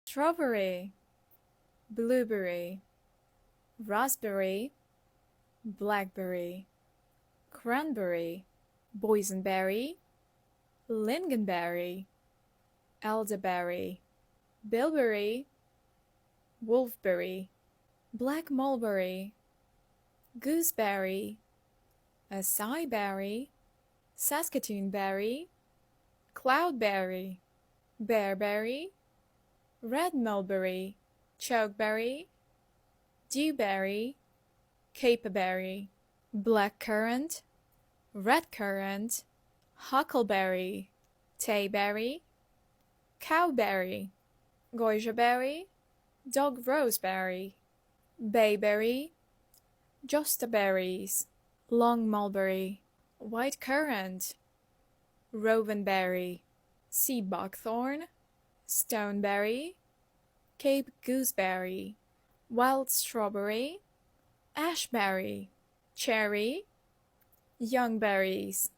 strawberry, blueberry, raspberry, blackberry, cranberry, boysenberry, lingonberry, elderberry, bilberry, wolfberry, black mulberry, gooseberry, acai berry, Saskatoon berry, cloudberry, bearberry, red mulberry, chokeberry, dewberry, capeberry, blackcurrant, redcurrant, huckleberry, tayberry, cowberry, goiaberry, dog roseberry, bayberry, jostaberries, long mulberry, white currant, rowanberry, sea buckthorn, stoneberry, cape gooseberry, wild strawberry, ashberry, cherry, young berries.